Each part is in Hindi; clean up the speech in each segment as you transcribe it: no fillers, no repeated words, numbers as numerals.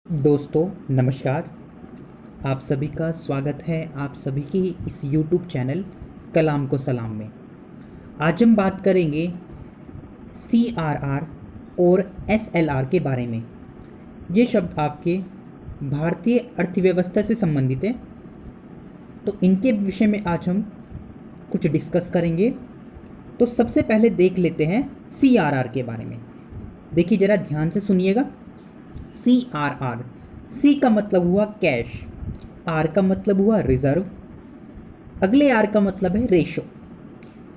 दोस्तों नमस्कार। आप सभी का स्वागत है आप सभी की इस YouTube चैनल कलाम को सलाम में। आज हम बात करेंगे CRR और SLR के बारे में। ये शब्द आपके भारतीय अर्थव्यवस्था से संबंधित है, तो इनके विषय में आज हम कुछ डिस्कस करेंगे। तो सबसे पहले देख लेते हैं CRR के बारे में। देखिए ज़रा ध्यान से सुनिएगा। CRR, C का मतलब हुआ कैश, R का मतलब हुआ रिजर्व, अगले R का मतलब है रेशो।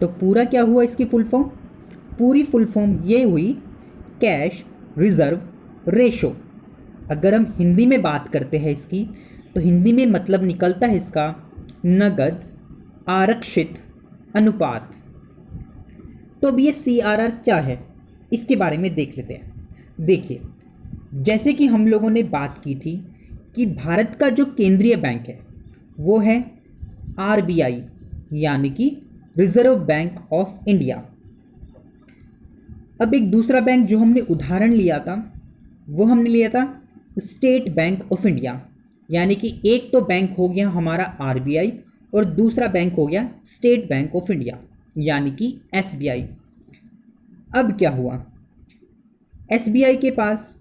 तो पूरा क्या हुआ इसकी फुल फॉर्म? पूरी फुल फॉर्म ये हुई कैश रिजर्व रेशो। अगर हम हिंदी में बात करते हैं इसकी, तो हिंदी में मतलब निकलता है इसका नगद आरक्षित अनुपात। तो अब ये CRR क्या है इसके बारे में देख लेते हैं। देखिए, जैसे कि हम लोगों ने बात की थी कि भारत का जो केंद्रीय बैंक है वो है RBI, यानी कि रिजर्व बैंक ऑफ इंडिया। अब एक दूसरा बैंक जो हमने उदाहरण लिया था वो हमने लिया था स्टेट बैंक ऑफ इंडिया, यानी कि एक तो बैंक हो गया हमारा RBI और दूसरा बैंक हो गया स्टेट बैंक ऑफ इंडिया, यानी कि SBI। अब क्या हुआ, SBI के पास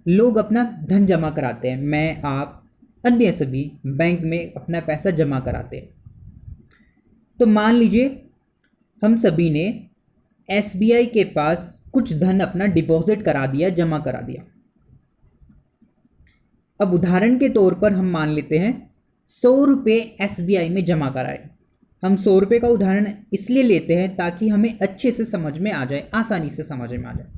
लोग अपना धन जमा कराते हैं, मैं आप अन्य सभी बैंक में अपना पैसा जमा कराते हैं। तो मान लीजिए हम सभी ने SBI के पास कुछ धन अपना डिपॉजिट करा दिया, जमा करा दिया। अब उदाहरण के तौर पर हम मान लेते हैं 100 रुपये SBI में जमा कराए। हम 100 रुपये का उदाहरण इसलिए लेते हैं ताकि हमें अच्छे से समझ में आ जाए, आसानी से समझ में आ जाए।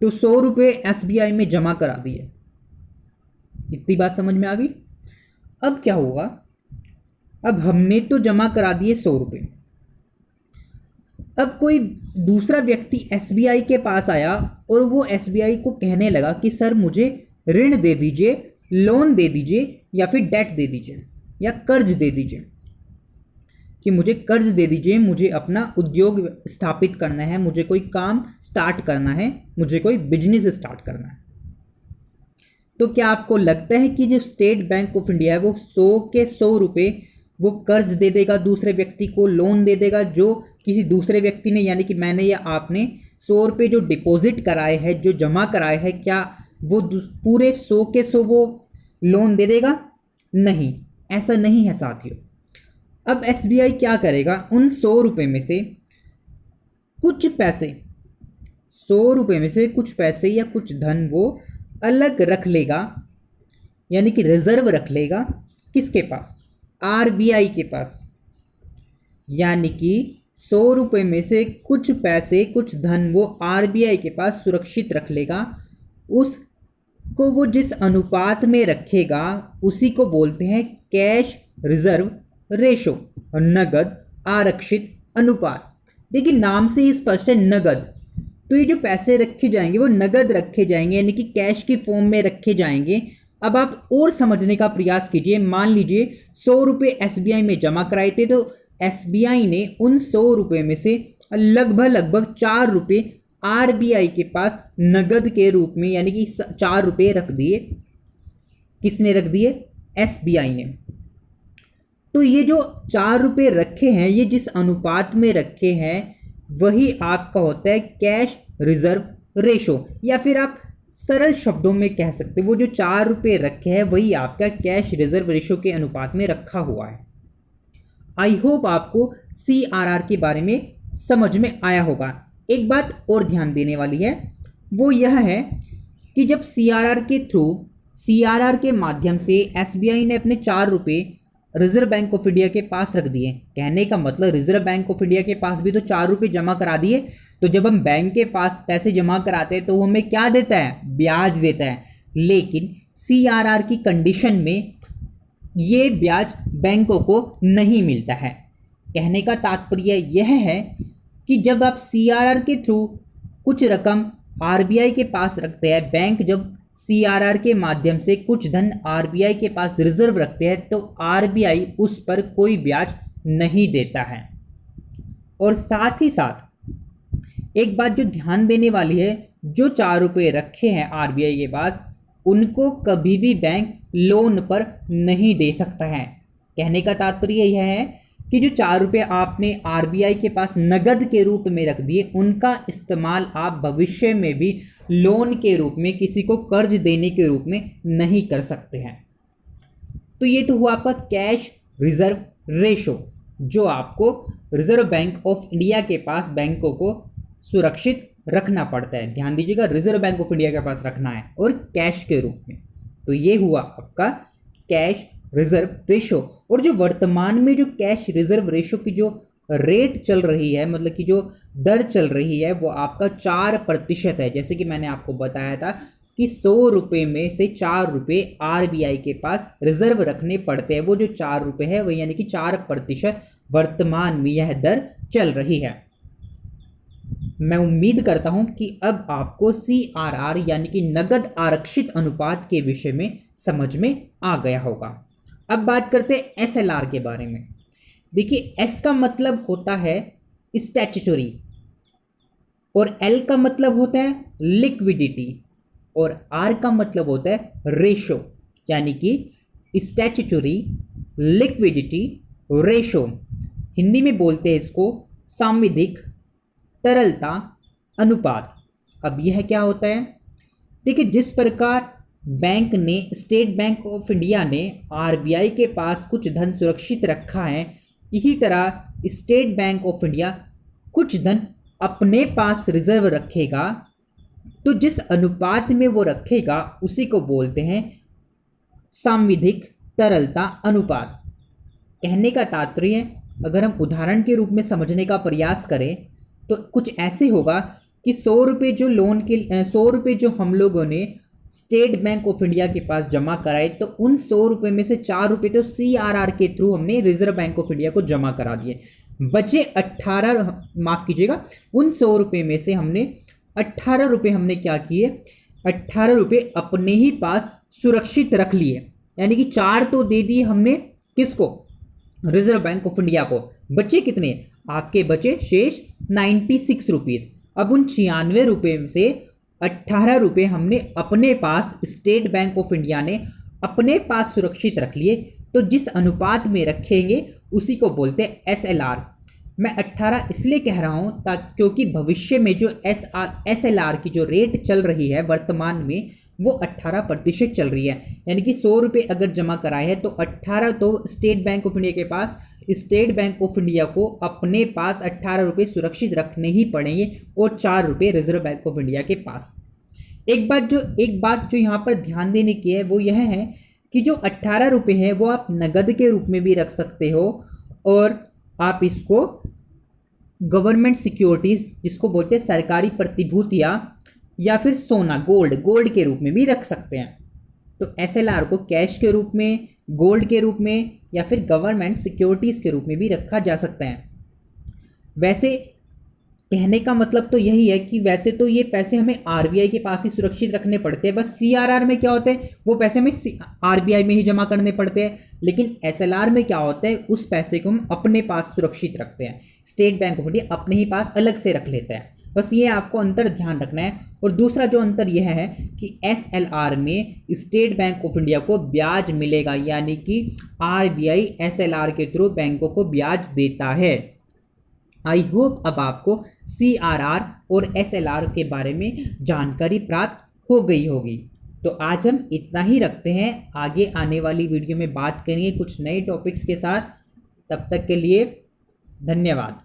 तो 100 रुपये SBI में जमा करा दिए, इतनी बात समझ में आ गई। अब क्या होगा, अब हमने तो जमा करा दिए 100 रुपये। अब कोई दूसरा व्यक्ति SBI के पास आया और वो SBI को कहने लगा कि सर मुझे ऋण दे दीजिए, लोन दे दीजिए, या फिर डेट दे दीजिए, या कर्ज दे दीजिए, कि मुझे कर्ज दे दीजिए, मुझे अपना उद्योग स्थापित करना है, मुझे कोई काम स्टार्ट करना है, मुझे कोई बिजनेस स्टार्ट करना है। तो क्या आपको लगता है कि जो स्टेट बैंक ऑफ इंडिया है वो 100 के 100 रुपये वो कर्ज दे देगा, दूसरे व्यक्ति को लोन दे देगा? जो किसी दूसरे व्यक्ति ने, यानी कि मैंने या आपने 100 रुपये जो डिपॉजिट कराए हैं, जो जमा कराए हैं, क्या वो पूरे 100 के 100 वो लोन दे देगा? नहीं, ऐसा नहीं है साथियों। अब SBI क्या करेगा, उन 100 रुपये में से कुछ पैसे, 100 रुपये में से कुछ पैसे या कुछ धन वो अलग रख लेगा, यानी कि रिजर्व रख लेगा। किसके पास? RBI के पास। यानी कि 100 रुपये में से कुछ पैसे, कुछ धन वो RBI के पास सुरक्षित रख लेगा। उसको वो जिस अनुपात में रखेगा उसी को बोलते हैं कैश रिजर्व रेशो और नगद आरक्षित अनुपात। देखिए नाम से ही स्पष्ट है, नगद। तो ये जो पैसे रखे जाएंगे वो नगद रखे जाएंगे, यानी कि कैश की फॉर्म में रखे जाएंगे। अब आप और समझने का प्रयास कीजिए। मान लीजिए 100 रुपये SBI में जमा कराए थे, तो SBI ने उन 100 रुपये में से लगभग 4 रुपये RBI के पास नगद के रूप में, यानी कि 4 रुपये रख दिए। किसने रख दिए? SBI ने। तो ये जो 4 रुपये रखे हैं, ये जिस अनुपात में रखे हैं वही आपका होता है कैश रिजर्व रेशो, या फिर आप सरल शब्दों में कह सकते हैं वो जो 4 रुपये रखे हैं वही आपका कैश रिजर्व रेशो के अनुपात में रखा हुआ है। आई होप आपको CRR के बारे में समझ में आया होगा। एक बात और ध्यान देने वाली है, वो यह है कि जब CRR के थ्रू, CRR के माध्यम से SBI ने अपने 4 रुपये रिजर्व बैंक ऑफ इंडिया के पास रख दिए। कहने का मतलब रिजर्व बैंक ऑफ इंडिया के पास भी तो 4 रुपये जमा करा दिए। तो जब हम बैंक के पास पैसे जमा कराते हैं तो वो हमें क्या देता है? ब्याज देता है। लेकिन CRR की कंडीशन में ये ब्याज बैंकों को नहीं मिलता है। कहने का तात्पर्य यह है कि जब आप CRR के थ्रू कुछ रकम RBI के पास रखते हैं, बैंक जब CRR के माध्यम से कुछ धन RBI के पास रिजर्व रखते हैं, तो RBI उस पर कोई ब्याज नहीं देता है। और साथ ही साथ एक बात जो ध्यान देने वाली है, जो 4 रुपये रखे हैं RBI के पास, उनको कभी भी बैंक लोन पर नहीं दे सकता है। कहने का तात्पर्य यह है कि जो 4 रुपये आपने आरबीआई के पास नगद के रूप में रख दिए, उनका इस्तेमाल आप भविष्य में भी लोन के रूप में, किसी को कर्ज देने के रूप में नहीं कर सकते हैं। तो ये तो हुआ आपका कैश रिजर्व रेशो, जो आपको रिजर्व बैंक ऑफ इंडिया के पास बैंकों को सुरक्षित रखना पड़ता है। ध्यान दीजिएगा, रिजर्व बैंक ऑफ इंडिया के पास रखना है और कैश के रूप में। तो ये हुआ आपका कैश रिजर्व रेशो। और जो वर्तमान में जो कैश रिजर्व रेशो की जो रेट चल रही है, मतलब कि जो दर चल रही है, वो आपका 4% है। जैसे कि मैंने आपको बताया था कि 100 रुपये में से 4 रुपये आरबीआई के पास रिजर्व रखने पड़ते हैं। वो जो 4 रुपये है वो यानी कि 4% वर्तमान में यह दर चल रही है। मैं उम्मीद करता हूं कि अब आपको CRR यानी कि नगद आरक्षित अनुपात के विषय में समझ में आ गया होगा। अब बात करते हैं SLR के बारे में। देखिए, S का मतलब होता है स्टैट्यूटरी और L का मतलब होता है लिक्विडिटी और R का मतलब होता है रेशो, यानी कि स्टैट्यूटरी लिक्विडिटी रेशो। हिंदी में बोलते हैं इसको सांविधिक तरलता अनुपात। अब यह क्या होता है? देखिए, जिस प्रकार बैंक ने, स्टेट बैंक ऑफ इंडिया ने आरबीआई के पास कुछ धन सुरक्षित रखा है, इसी तरह स्टेट बैंक ऑफ इंडिया कुछ धन अपने पास रिजर्व रखेगा। तो जिस अनुपात में वो रखेगा उसी को बोलते हैं सांविधिक तरलता अनुपात। कहने का तात्पर्य, अगर हम उदाहरण के रूप में समझने का प्रयास करें तो कुछ ऐसे होगा कि 100 रुपये जो लोन के 100 रुपये जो हम लोगों ने स्टेट बैंक ऑफ इंडिया के पास जमा कराए, तो उन 100 रुपये में से 4 रुपये तो CRR के थ्रू हमने रिजर्व बैंक ऑफ इंडिया को जमा करा दिए। बचे 18, माफ़ कीजिएगा, उन 100 रुपये में से हमने 18 रुपये हमने क्या किए, 18 रुपये अपने ही पास सुरक्षित रख लिए। यानी कि 4 तो दे दिए हमने किसको, रिजर्व बैंक ऑफ इंडिया को। बचे कितने आपके? बचे शेष 96 रुपीज़। अब उन 96 रुपये से 18 रुपये हमने अपने पास, स्टेट बैंक ऑफ इंडिया ने अपने पास सुरक्षित रख लिए। तो जिस अनुपात में रखेंगे उसी को बोलते हैं SLR। मैं 18 इसलिए कह रहा हूँ ताकि, क्योंकि भविष्य में जो SLR की जो रेट चल रही है वर्तमान में, वो 18% चल रही है। यानी कि 100 रुपये अगर जमा कराए हैं तो 18 तो स्टेट बैंक ऑफ इंडिया के पास, स्टेट बैंक ऑफ इंडिया को अपने पास 18 रुपये सुरक्षित रखने ही पड़ेंगे और 4 रुपये रिजर्व बैंक ऑफ इंडिया के पास। एक बात जो यहाँ पर ध्यान देने की है वो यह है कि जो 18 रुपये है वो आप नगद के रूप में भी रख सकते हो और आप इसको गवर्नमेंट सिक्योरिटीज़, जिसको बोलते हैं सरकारी प्रतिभूतियाँ, या फिर सोना, गोल्ड के रूप में भी रख सकते हैं। तो SLR को कैश के रूप में, गोल्ड के रूप में या फिर गवर्नमेंट सिक्योरिटीज़ के रूप में भी रखा जा सकता है। वैसे कहने का मतलब तो यही है कि वैसे तो ये पैसे हमें आरबीआई के पास ही सुरक्षित रखने पड़ते हैं। बस CRR में क्या होता है, वो पैसे हमें आरबीआई में ही जमा करने पड़ते हैं। लेकिन SLR में क्या होता है, उस पैसे को हम अपने पास सुरक्षित रखते हैं। स्टेट बैंक ऑफ इंडिया अपने ही पास अलग से रख लेता है। बस ये आपको अंतर ध्यान रखना है। और दूसरा जो अंतर यह है कि SLR में स्टेट बैंक ऑफ इंडिया को ब्याज मिलेगा, यानी कि आरबीआई SLR के थ्रू बैंकों को ब्याज देता है। आई होप अब आपको CRR और SLR के बारे में जानकारी प्राप्त हो गई होगी। तो आज हम इतना ही रखते हैं। आगे आने वाली वीडियो में बात करेंगे कुछ नए टॉपिक्स के साथ। तब तक के लिए धन्यवाद।